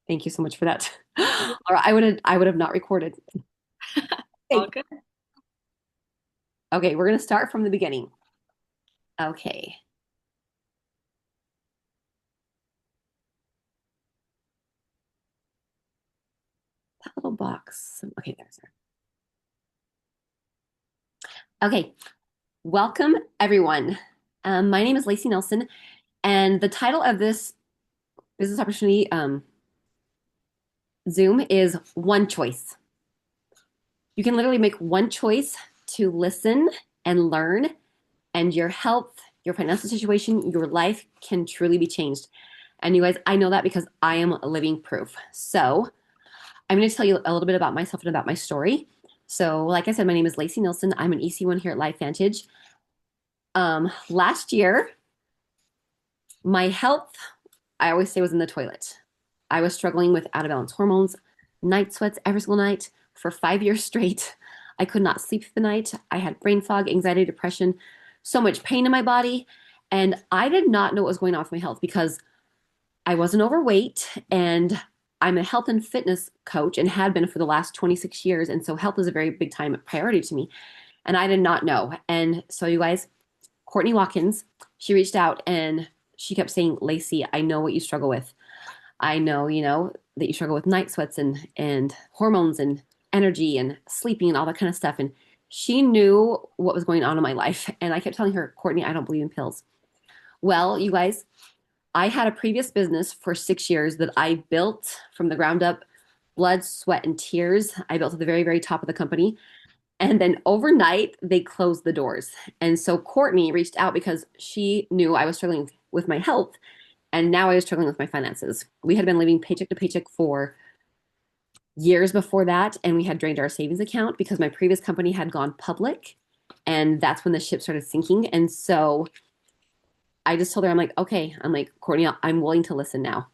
Thank you so much for that. All right, I would have not recorded. All Okay. good. Okay, we're gonna start from the beginning. Okay. That little box. Okay, there's there. Okay, welcome everyone. My name is Lacey Nelson, and the title of this business opportunity Zoom is One Choice. You can literally make one choice to listen and learn, and your health, your financial situation, your life can truly be changed. And you guys, I know that because I am living proof. So I'm going to tell you a little bit about myself and about my story. So, like I said, my name is Lacey Nilsson. I'm an EC1 here at LifeVantage. Last year, my health, I always say, was in the toilet. I was struggling with out of balance hormones, night sweats every single night for 5 years straight. I could not sleep for the night. I had brain fog, anxiety, depression, so much pain in my body. And I did not know what was going on with my health because I wasn't overweight and I'm a health and fitness coach and had been for the last 26 years. And so health is a very big time priority to me. And I did not know. And so, you guys, Courtney Watkins, she reached out and she kept saying, Lacey, I know what you struggle with. I know, that you struggle with night sweats and hormones and energy and sleeping and all that kind of stuff. And she knew what was going on in my life. And I kept telling her, Courtney, I don't believe in pills. Well, you guys, I had a previous business for 6 years that I built from the ground up, blood, sweat, and tears. I built to the very, very top of the company. And then overnight, they closed the doors. And so Courtney reached out because she knew I was struggling with my health. And now I was struggling with my finances. We had been living paycheck to paycheck for years before that. And we had drained our savings account because my previous company had gone public. And that's when the ship started sinking. And so I just told her, I'm like, okay, I'm like, Courtney, I'm willing to listen now.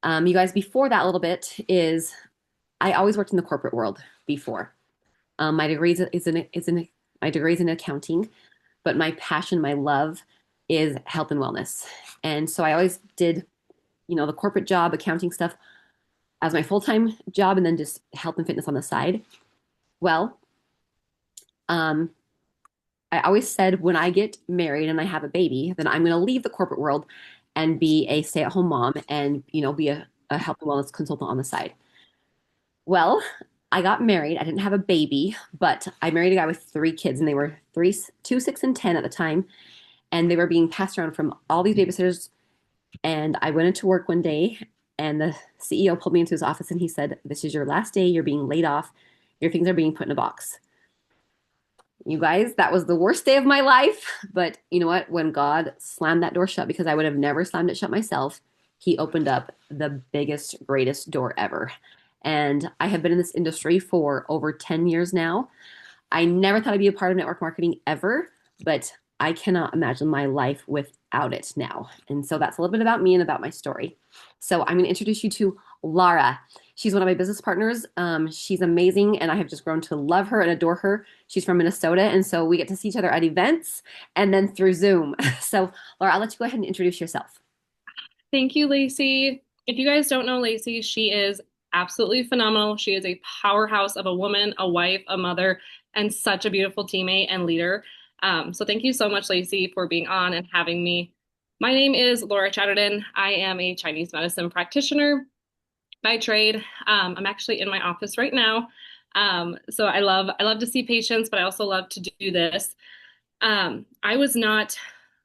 You guys, before that, a little bit is I always worked in the corporate world before. My degree is in my degree is in accounting, but my passion, my love, is health and wellness. And so I always did, the corporate job, accounting stuff as my full time job, and then just health and fitness on the side. Well, um, I always said when I get married and I have a baby, then I'm going to leave the corporate world and be a stay at home mom and be a health and wellness consultant on the side. Well, I got married. I didn't have a baby, but I married a guy with three kids, and they were three, two, 6, and 10 at the time, and they were being passed around from all these babysitters. And I went into work one day, and the CEO pulled me into his office, and he said, "This is your last day. You're being laid off. Your things are being put in a box." You guys, that was the worst day of my life. But you know what? When God slammed that door shut, because I would have never slammed it shut myself, He opened up the biggest, greatest door ever. And I have been in this industry for over 10 years now. I never thought I'd be a part of network marketing ever, but I cannot imagine my life without it now. And so that's a little bit about me and about my story. So I'm going to introduce you to Lara. She's one of my business partners. She's amazing, and I have just grown to love her and adore her. She's from Minnesota, and so we get to see each other at events and then through Zoom. So, Lara, I'll let you go ahead and introduce yourself. Thank you, Lacey. If you guys don't know Lacey, she is absolutely phenomenal. She is a powerhouse of a woman, a wife, a mother, and such a beautiful teammate and leader. So thank you so much, Lacey, for being on and having me. My name is Laura Chatterton. I am a Chinese medicine practitioner by trade. I'm actually in my office right now. So I love to see patients, but I also love to do this. I was not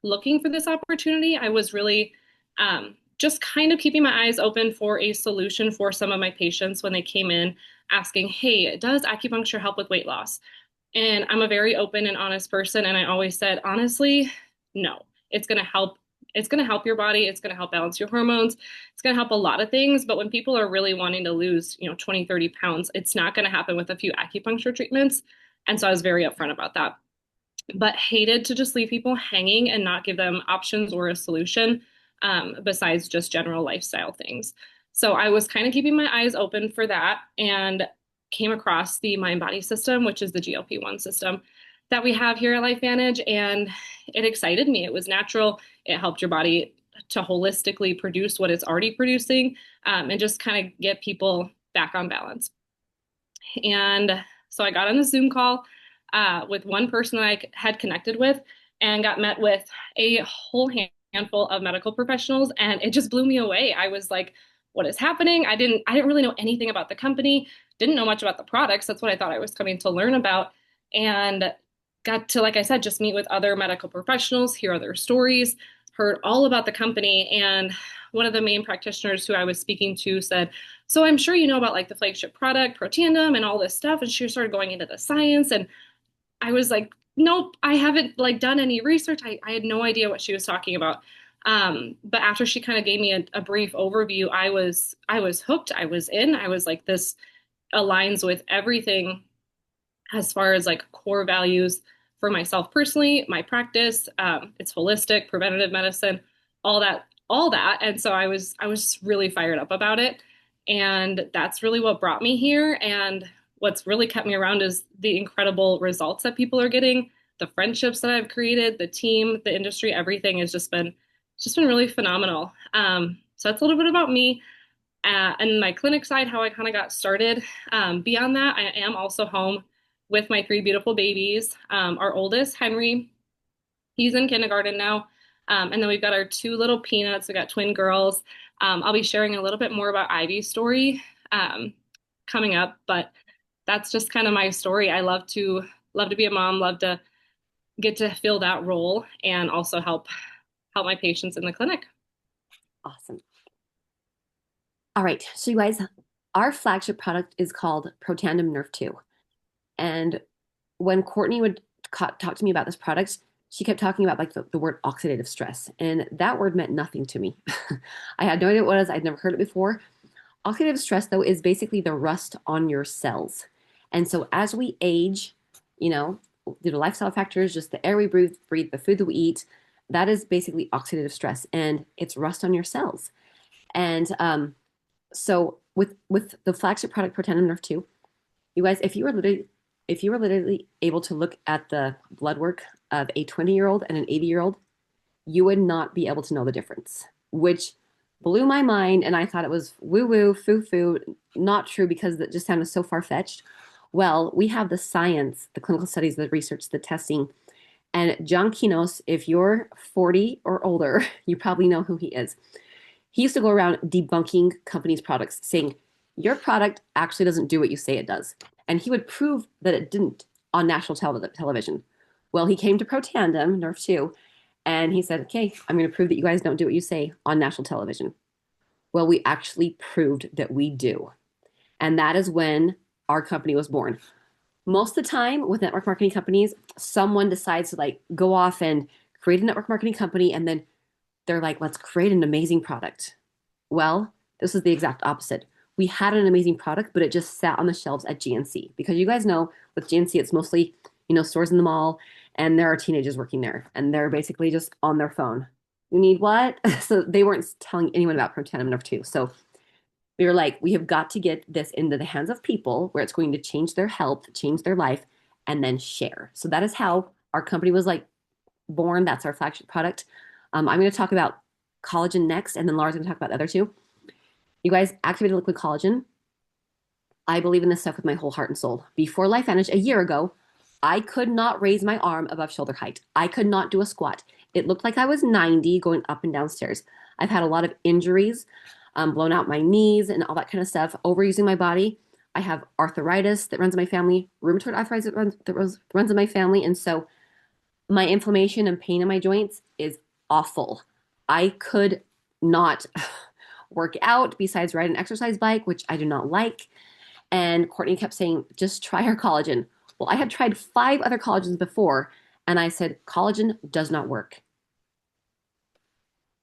looking for this opportunity. I was really just kind of keeping my eyes open for a solution for some of my patients when they came in asking, hey, does acupuncture help with weight loss? And I'm a very open and honest person. And I always said, honestly, no, it's going to help. It's going to help your body. It's going to help balance your hormones. It's going to help a lot of things. But when people are really wanting to lose, 20, 30 pounds, it's not going to happen with a few acupuncture treatments. And so I was very upfront about that, but hated to just leave people hanging and not give them options or a solution besides just general lifestyle things. So I was kind of keeping my eyes open for that and came across the mind body system, which is the GLP-1 system that we have here at LifeVantage. And it excited me. It was natural. It helped your body to holistically produce what it's already producing, and just kind of get people back on balance. And so I got on a Zoom call with one person that had connected with and got met with a whole handful of medical professionals, and it just blew me away. I was like, what is happening? I didn't really know anything about the company, didn't know much about the products. That's what I thought I was coming to learn about. And got to, like I said, just meet with other medical professionals, hear their stories, heard all about the company. And one of the main practitioners who I was speaking to said, so I'm sure you know about like the flagship product, Protandim, and all this stuff. And she started going into the science. And I was like, nope, I haven't like done any research. I had no idea what she was talking about. But after she kind of gave me a brief overview, I was hooked. I was in. I was like, this aligns with everything as far as like core values for myself personally, my practice. It's holistic, preventative medicine, all that. And so I was really fired up about it. And that's really what brought me here. And what's really kept me around is the incredible results that people are getting, the friendships that I've created, the team, the industry, everything has just been really phenomenal. So that's a little bit about me. And my clinic side, how I kind of got started. Beyond that, I am also home with my three beautiful babies. Our oldest, Henry, he's in kindergarten now. And then we've got our two little peanuts. We got twin girls. I'll be sharing a little bit more about Ivy's story coming up, but that's just kind of my story. I love to be a mom, love to get to fill that role and also help my patients in the clinic. Awesome. All right. So you guys, our flagship product is called Protandim Nerve 2. And when Courtney would talk to me about this product, she kept talking about like the word oxidative stress. And that word meant nothing to me. I had no idea what it was. I'd never heard it before. Oxidative stress, though, is basically the rust on your cells. And so as we age, you know, due to lifestyle factors, just the air we breathe, the food that we eat, that is basically oxidative stress, and it's rust on your cells. And so with the flagship product Protandim Nerve 2, you guys, if you were literally able to look at the blood work of a 20-year-old and an 80-year-old, you would not be able to know the difference, which blew my mind. And I thought it was woo woo, foo foo, not true because it just sounded so far fetched. Well, we have the science, the clinical studies, the research, the testing. And John Kinos, if you're 40 or older, you probably know who he is. He used to go around debunking companies' products, saying, your product actually doesn't do what you say it does. And he would prove that it didn't on national television. Well, he came to Protandim, Nerve 2, and he said, okay, I'm going to prove that you guys don't do what you say on national television. Well, we actually proved that we do. And that is when our company was born. Most of the time with network marketing companies, someone decides to like go off and create a network marketing company and then they're like, let's create an amazing product. Well, this is the exact opposite. We had an amazing product, but it just sat on the shelves at GNC because you guys know with GNC, it's mostly, stores in the mall and there are teenagers working there and they're basically just on their phone. You need what? So they weren't telling anyone about Protandim Nerve 2. So we were like, we have got to get this into the hands of people where it's going to change their health, change their life, and then share. So that is how our company was like born. That's our flagship product. I'm going to talk about collagen next, and then Laura's going to talk about the other two. You guys, activated liquid collagen. I believe in this stuff with my whole heart and soul. Before LifeVantage a year ago, I could not raise my arm above shoulder height. I could not do a squat. It looked like I was 90 going up and down stairs. I've had a lot of injuries, blown out my knees and all that kind of stuff, overusing my body. I have arthritis that runs in my family, rheumatoid arthritis that runs in my family. And so my inflammation and pain in my joints is awful. I could not work out besides ride an exercise bike, which I do not like. And Courtney kept saying, just try our collagen. Well, I had tried 5 other collagens before, and I said, collagen does not work.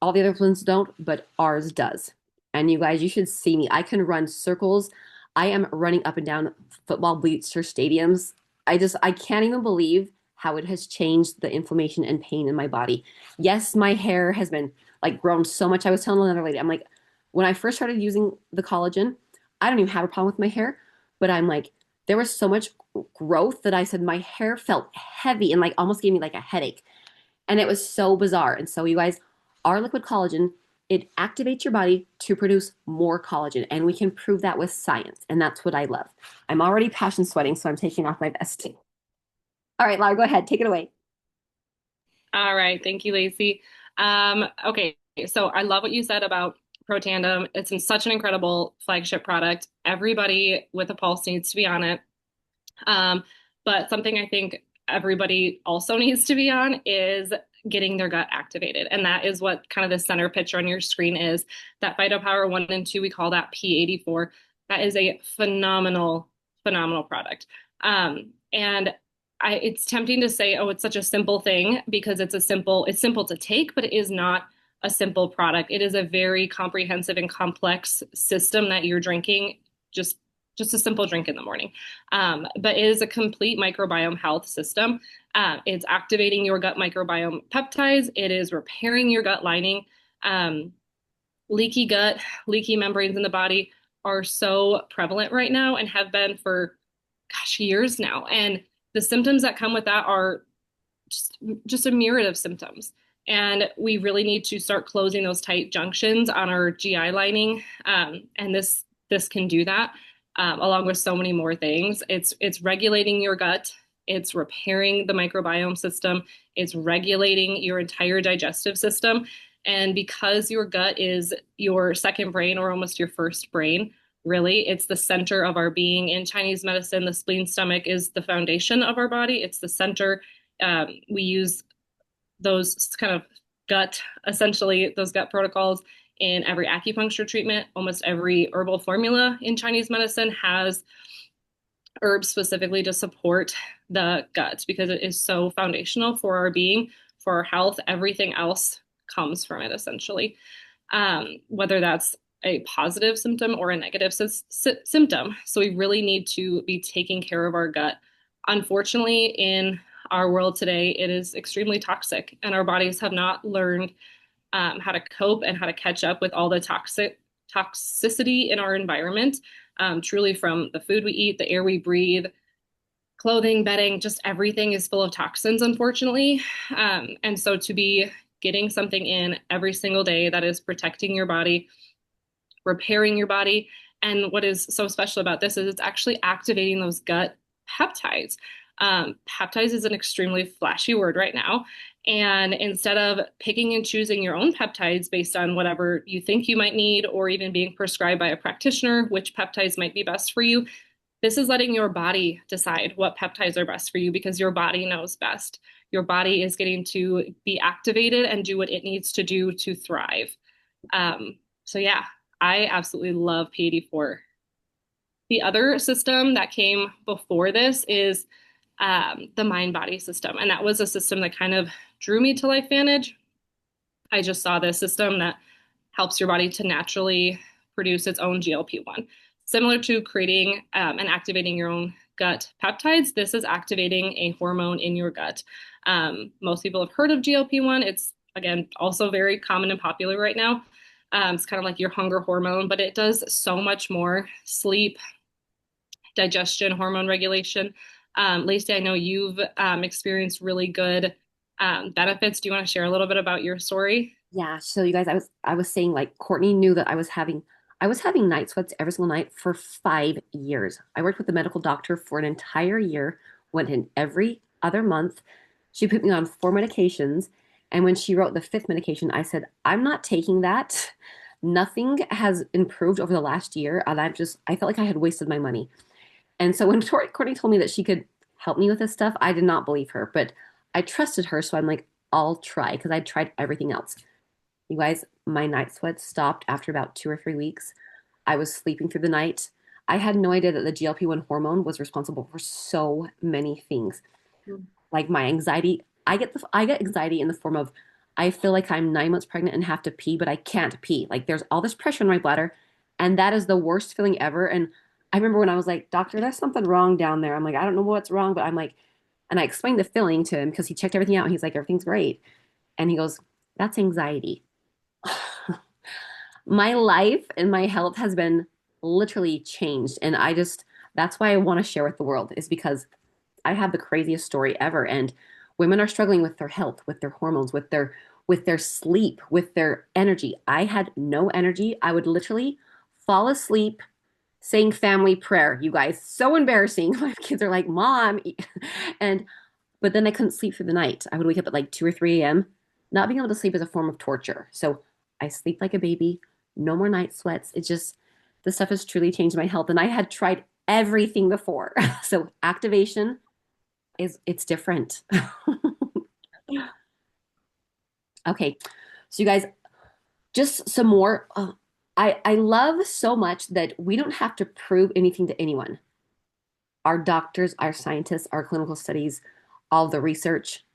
All the other ones don't, but ours does. And you guys, you should see me. I can run circles. I am running up and down football bleacher stadiums. I can't even believe how it has changed the inflammation and pain in my body. Yes, my hair has been like grown so much. I was telling another lady, I'm like, when I first started using the collagen, I don't even have a problem with my hair, but I'm like, there was so much growth that I said my hair felt heavy and like almost gave me like a headache. And it was so bizarre. And so you guys, Our liquid collagen, it activates your body to produce more collagen, and we can prove that with science, and that's what I love. I'm already passion sweating, so I'm taking off my vest. All right, Laura, go ahead, take it away. All right, thank you, Lacey. Okay, so I love what you said about Protandem. Such an incredible flagship product. Everybody with a pulse needs to be on it. Um, but something I think everybody also needs to be on is getting their gut activated. And that is what kind of the center picture on your screen is. That Phytopower 1 and 2, we call that P84. That is a phenomenal, phenomenal product. And it's tempting to say, oh, it's such a simple thing because it's simple to take, but it is not a simple product. It is a very comprehensive and complex system that you're drinking, just just a simple drink in the morning. But it is a complete microbiome health system. It's activating your gut microbiome peptides. It is repairing your gut lining. Um, Leaky gut, leaky membranes in the body are so prevalent right now and have been for, gosh, years now. And the symptoms that come with that are just a myriad of symptoms. And we really need to start closing those tight junctions on our GI lining. And this can do that, along with so many more things. It's regulating your gut. It's repairing the microbiome system. It's regulating your entire digestive system. And because your gut is your second brain or almost your first brain, really, it's the center of our being. In Chinese medicine, the spleen stomach is the foundation of our body. It's the center. We use those kind of essentially those gut protocols in every acupuncture treatment. Almost every herbal formula in Chinese medicine has herbs specifically to support the gut because it is so foundational for our being, for our health. Everything else comes from it essentially, whether that's a positive symptom or a negative symptom. So we really need to be taking care of our gut. Unfortunately, in our world today, it is extremely toxic, and our bodies have not learned how to cope and how to catch up with all the toxicity in our environment, truly from the food we eat, the air we breathe, clothing, bedding, just everything is full of toxins, unfortunately. And so to be getting something in every single day that is protecting your body, repairing your body. And what is so special about this is it's actually activating those gut peptides. Peptides is an extremely flashy word right now. And instead of picking and choosing your own peptides based on whatever you think you might need, or even being prescribed by a practitioner, which peptides might be best for you, this is letting your body decide what peptides are best for you because your body knows best. Your body is getting to be activated and do what it needs to do to thrive. So yeah, I absolutely love P84. The other system that came before this is the mind body system. And that was a system that kind of drew me to LifeVantage. I just saw this system that helps your body to naturally produce its own GLP-1. Similar to creating and activating your own gut peptides, this is activating a hormone in your gut. Most people have heard of GLP-1. It's, again, also very common and popular right now. It's kind of like your hunger hormone, but it does so much more: sleep, digestion, hormone regulation. Lacey, I know you've experienced really good benefits. Do you want to share a little bit about your story? Yeah, so you guys, I was saying like Courtney knew that I was having night sweats every single night for 5 years. I worked with the medical doctor for an entire year, went in every other month. She put me on 4 medications, and when she wrote the fifth medication, I said, "I'm not taking that." Nothing has improved over the last year, and I felt like I had wasted my money. And so when Courtney told me that she could help me with this stuff, I did not believe her, but I trusted her, so I'm like, I'll try because I tried everything else. You guys, my night sweats stopped after about 2 or 3 weeks. I was sleeping through the night. I had no idea that the GLP-1 hormone was responsible for so many things. Like my anxiety, I get anxiety in the form of I feel like I'm 9 months pregnant and have to pee, but I can't pee. Like there's all this pressure in my bladder, and that is the worst feeling ever. And I remember when I was like, "Doctor, there's something wrong down there." I'm like, "I don't know what's wrong," but I'm like, and I explained the feeling to him because he checked everything out and he's like, "Everything's great." And he goes, "That's anxiety." My life and my health has been literally changed. And that's why I want to share with the world, is because I have the craziest story ever. And women are struggling with their health, with their hormones, with their with their sleep, with their energy. I had no energy. I would literally fall asleep saying family prayer, you guys. So embarrassing. My kids are like, Mom. And but then I couldn't sleep through the night. I would wake up at like 2 or 3 a.m. Not being able to sleep is a form of torture. So I sleep like a baby, no more night sweats. It just, this stuff has truly changed my health. And I had tried everything before. So activation it's different. Okay. So you guys, just some more. I love so much that we don't have to prove anything to anyone. Our doctors, our scientists, our clinical studies, all the research,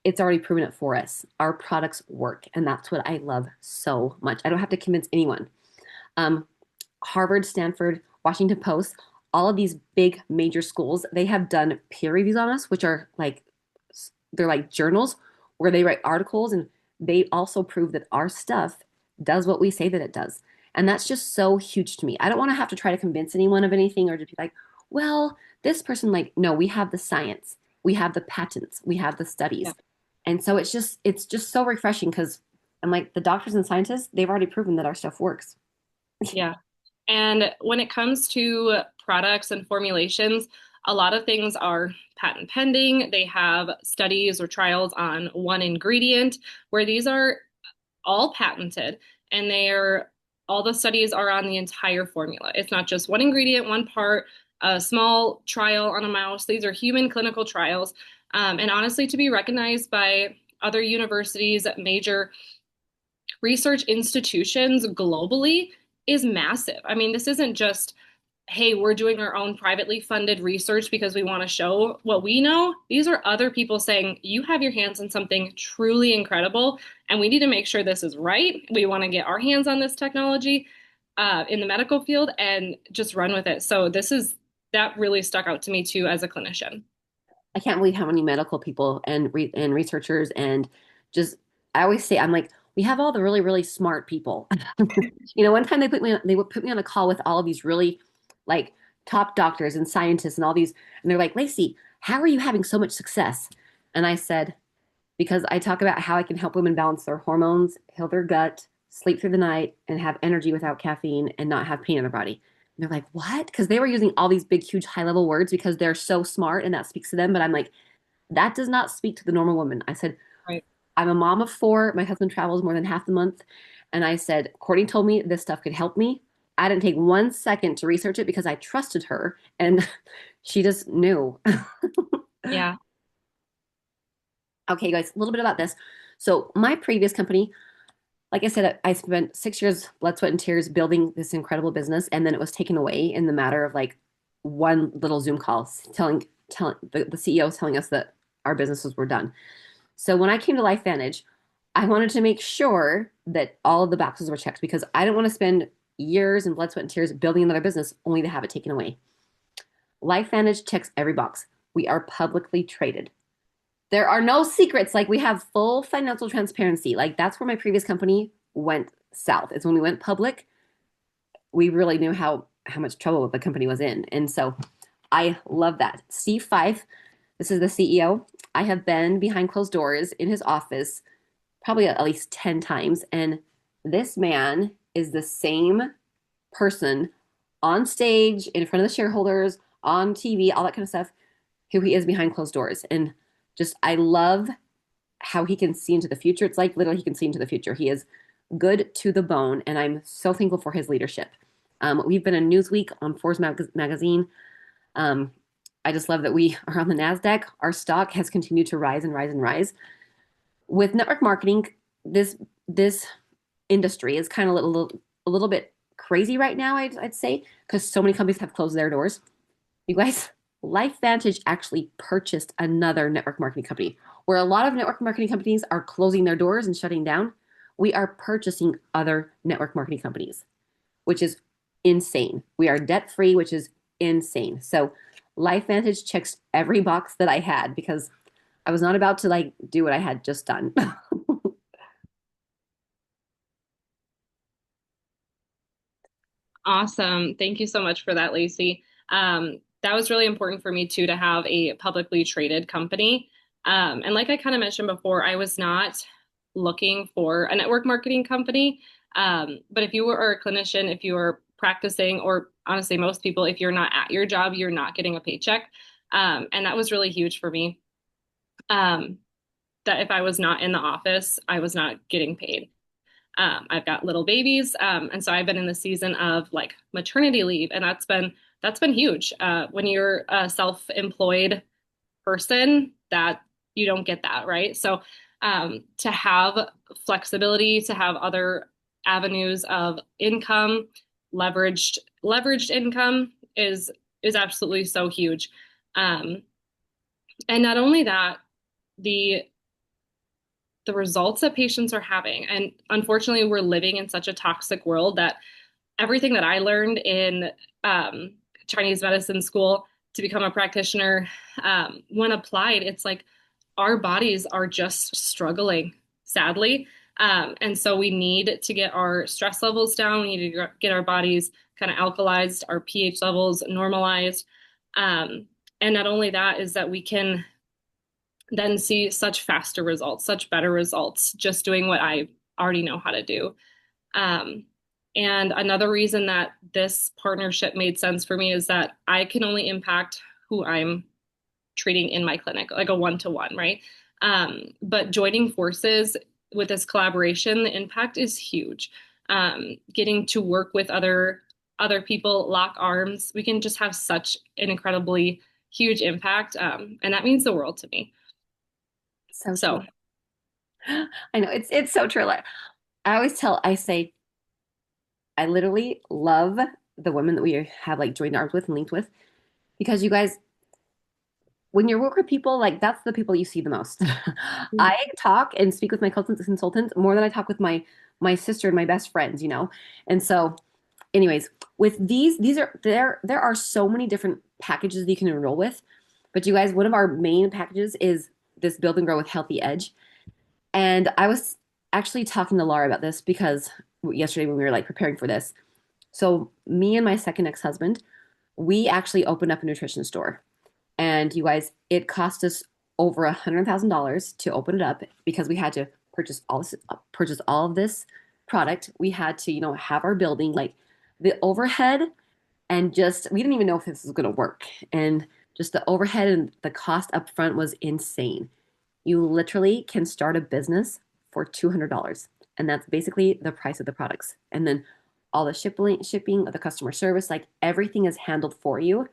it's already proven it for us. Our products work, and that's what I love so much. I don't have to convince anyone. Um, Harvard, Stanford, Washington Post, all of these big major schools, they have done peer reviews on us, which are like they're like journals where they write articles and they also prove that our stuff does what we say that it does. And that's just so huge to me. I don't want to have to try to convince anyone of anything or to be like, well, this person like, no, we have the science, we have the patents, we have the Yeah. studies. And so it's just so refreshing because I'm like the doctors and scientists, they've already proven that our stuff works. Yeah. And when it comes to products and formulations, a lot of things are patent pending. They have studies or trials on one ingredient where these are all patented and they're all the studies are on the entire formula. It's not just one ingredient, one part, a small trial on a mouse. These are human clinical trials. And honestly, to be recognized by other universities, major research institutions globally is massive. I mean, this isn't just, hey, we're doing our own privately funded research because we want to show what we know. These are other people saying, you have your hands on something truly incredible, and we need to make sure this is right. We want to get our hands on this technology in the medical field and just run with it. So that really stuck out to me too as a clinician. I can't believe how many medical people and researchers and just I always say I'm like we have all the really really smart people. One time they would put me on a call with all of these really like top doctors and scientists and all these and they're like, "Lacey, how are you having so much success?" And I said, "Because I talk about how I can help women balance their hormones, heal their gut, sleep through the night, and have energy without caffeine and not have pain in their body." And they're like, "What?" Because they were using all these big, huge, high level words because they're so smart and that speaks to them. But I'm like, that does not speak to the normal woman. I said, Right. I'm a mom of four. My husband travels more than half the month. And I said, Courtney told me this stuff could help me. I didn't take 1 second to research it because I trusted her and she just knew. Yeah. Okay, guys, a little bit about this. So, my previous company, like I said, I spent 6 years, blood, sweat, and tears building this incredible business. And then it was taken away in the matter of like one little Zoom call telling the CEO telling us that our businesses were done. So when I came to LifeVantage, I wanted to make sure that all of the boxes were checked because I didn't want to spend years and blood, sweat, and tears building another business only to have it taken away. LifeVantage checks every box. We are publicly traded. There are no secrets. Like we have full financial transparency. Like that's where my previous company went south. Is when we went public, we really knew how much trouble the company was in. And so I love that. Steve Fife, this is the CEO. I have been behind closed doors in his office probably at least 10 times. And this man is the same person on stage, in front of the shareholders, on TV, all that kind of stuff, who he is behind closed doors. And just, I love how he can see into the future. It's like literally he can see into the future. He is good to the bone. And I'm so thankful for his leadership. We've been in Newsweek on Magazine. Um, I just love that we are on the NASDAQ. Our stock has continued to rise and rise and rise. With network marketing, this industry is kind of a little bit crazy right now, I'd say, because so many companies have closed their doors. You guys, LifeVantage actually purchased another network marketing company. Where a lot of network marketing companies are closing their doors and shutting down, we are purchasing other network marketing companies, which is insane. We are debt free, which is insane. So LifeVantage checks every box that I had because I was not about to like do what I had just done. Awesome. Thank you so much for that, Lacey. That was really important for me too to have a publicly traded company. And like I kind of mentioned before, I was not looking for a network marketing company. But if you are a clinician, if you are practicing, or honestly, most people, if you're not at your job, you're not getting a paycheck. And that was really huge for me. Um, that if I was not in the office, I was not getting paid. I've got little babies, and so I've been in the season of like maternity leave, and that's been huge. When you're a self-employed person, that you don't get that, right? So to have flexibility, to have other avenues of income, leveraged income is absolutely so huge. Um, and not only that, the the results that patients are having. And unfortunately, we're living in such a toxic world that everything that I learned in um, Chinese medicine school to become a practitioner, when applied, it's like our bodies are just struggling, sadly. And so we need to get our stress levels down. We need to get our bodies kind of alkalized, our pH levels normalized. Um, and not only that, is that we can then see such faster results, such better results, just doing what I already know how to do. Um, and another reason that this partnership made sense for me is that I can only impact who I'm treating in my clinic, like a one-to-one, right? But joining forces with this collaboration, the impact is huge. Getting to work with other people, lock arms, we can just have such an incredibly huge impact, and that means the world to me. So true. So I know it's so true. Like, I say, I literally love the women that we have like joined arms with and linked with because you guys, when you work with people, like that's the people you see the most. I talk and speak with my consultants more than I talk with my sister and my best friends, you know? And so, anyways, with these are there are so many different packages that you can enroll with. But you guys, one of our main packages is this Build and Grow with Healthy Edge. And I was actually talking to Laura about this because yesterday when we were like preparing for this. So me and my second ex-husband, we actually opened up a nutrition store. And you guys, it cost us over $100,000 to open it up because we had to purchase all of this product. We had to, have our building, like the overhead, and just we didn't even know if this was going to work. And just the overhead and the cost up front was insane. You literally can start a business for $200, and that's basically the price of the products. And then all the shipping, the customer service, like everything is handled for you.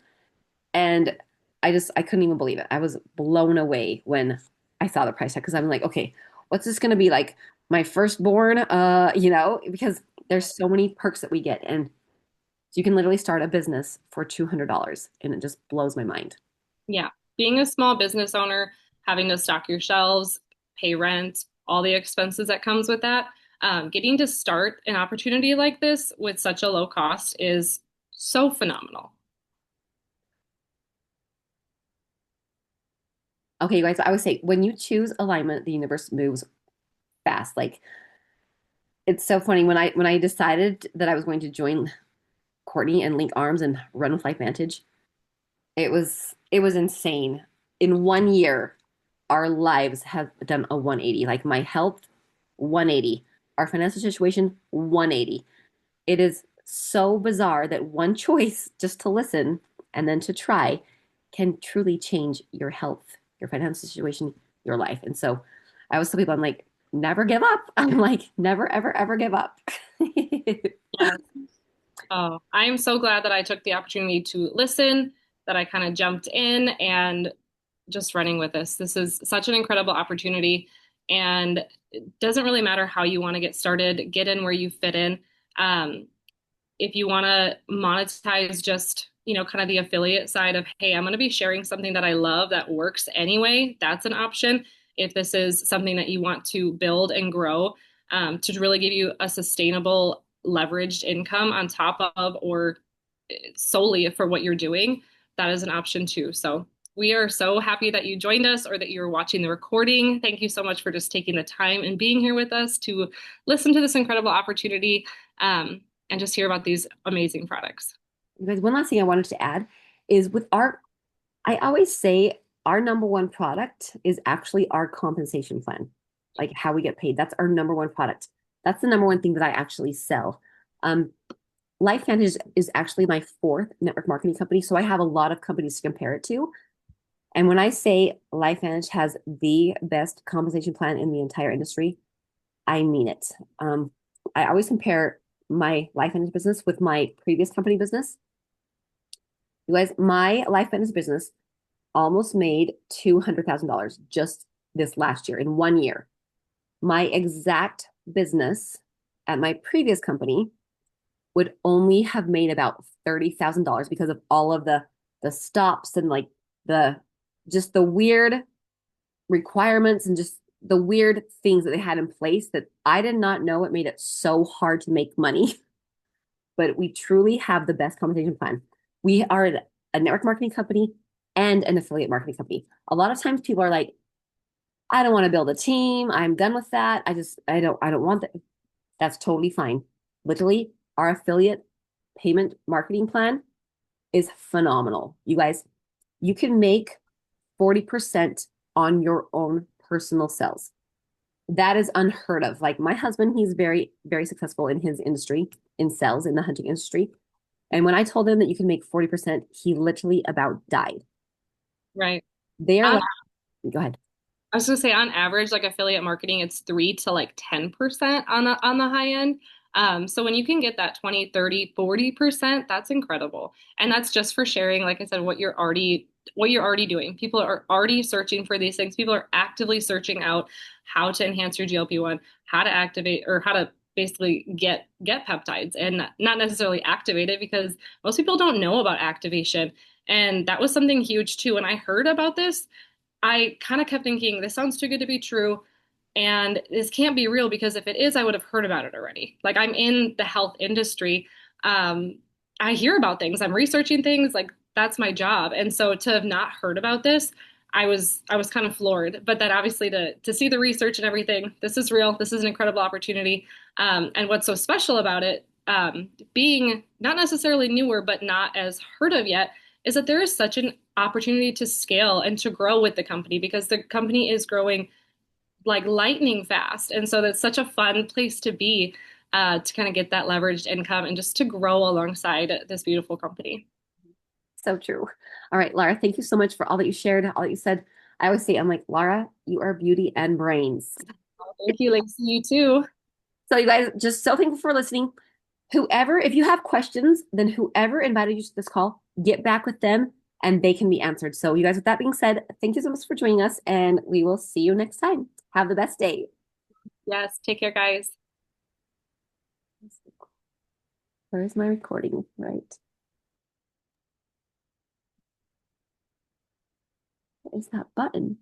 And I couldn't even believe it. I was blown away when I saw the price tag because I'm like, okay, what's this going to be like my firstborn? Because there's so many perks that we get, and you can literally start a business for $200, and it just blows my mind. yeah, being a small business owner, having to stock your shelves, pay rent, all the expenses that comes with that, getting to start an opportunity like this with such a low cost is so phenomenal. Okay, you guys, I would say when you choose alignment, the universe moves fast. Like it's so funny when I decided that I was going to join Courtney and link arms and run with Life Vantage. It was insane. In 1 year, our lives have done a 180. Like my health, 180. Our financial situation, 180. It is so bizarre that one choice just to listen and then to try can truly change your health, your financial situation, your life. And so I always tell people, I'm like, never give up. I'm like, never, ever, ever give up. Yeah. Oh, I am so glad that I took the opportunity to listen, that I kind of jumped in and just running with this. This is such an incredible opportunity, and it doesn't really matter how you want to get started, get in where you fit in. Um, if you want to monetize just, kind of the affiliate side of, hey, I'm going to be sharing something that I love that works anyway, that's an option. If this is something that you want to build and grow, to really give you a sustainable leveraged income on top of or solely for what you're doing, that is an option too. So we are so happy that you joined us or that you're watching the recording. Thank you so much for just taking the time and being here with us to listen to this incredible opportunity. And just hear about these amazing products. You guys, one last thing I wanted to add is I always say our number one product is actually our compensation plan. like how we get paid. That's our number one product. That's the number one thing that I actually sell. Um, LifeVantage is actually my fourth network marketing company, so I have a lot of companies to compare it to. And when I say LifeVantage has the best compensation plan in the entire industry, I mean it. I always compare my LifeVantage business with my previous company business. You guys, my LifeVantage business almost made $200,000 just this last year in 1 year. My exact business at my previous company would only have made about $30,000 because of all of the stops and like the just the weird requirements and just the weird things that they had in place that I did not know it made it so hard to make money. But we truly have the best compensation plan. We are a network marketing company and an affiliate marketing company. A lot of times people are like, I don't want to build a team. I'm done with that. I don't want that. That's totally fine. Literally, our affiliate payment marketing plan is phenomenal. You guys, you can make 40% on your own personal sales. That is unheard of. Like my husband, he's very, very successful in his industry, in sales, in the hunting industry. And when I told him that you can make 40%, he literally about died. Right. They are On like, go ahead. I was gonna say on average, like affiliate marketing, it's 3 to 10% on the high end. So when you can get that 20, 30, 40%, that's incredible. And that's just for sharing, like I said, what you're already doing. People are already searching for these things. People are actively searching out how to enhance your GLP-1, how to activate or how to basically get peptides and not necessarily activate it because most people don't know about activation. And that was something huge too. When I heard about this, I kind of kept thinking, this sounds too good to be true. And this can't be real because if it is, I would have heard about it already. Like I'm in the health industry. Um, I hear about things. I'm researching things. Like that's my job. And so to have not heard about this, I was kind of floored. But then obviously to see the research and everything, this is real. This is an incredible opportunity. And what's so special about it, being not necessarily newer, but not as heard of yet, is that there is such an opportunity to scale and to grow with the company because the company is growing like lightning fast. And so that's such a fun place to be to kind of get that leveraged income and just to grow alongside this beautiful company. So true. All right, Lara, thank you so much for all that you shared, all that you said. I always say, I'm like, Lara, you are beauty and brains. Thank you, Lacey. You too. So you guys, just so thankful for listening. Whoever, if you have questions, then whoever invited you to this call, get back with them and they can be answered. So you guys, with that being said, thank you so much for joining us and we will see you next time. Have the best day. Yes. Take care, guys. Where is my recording? Right. What is that button?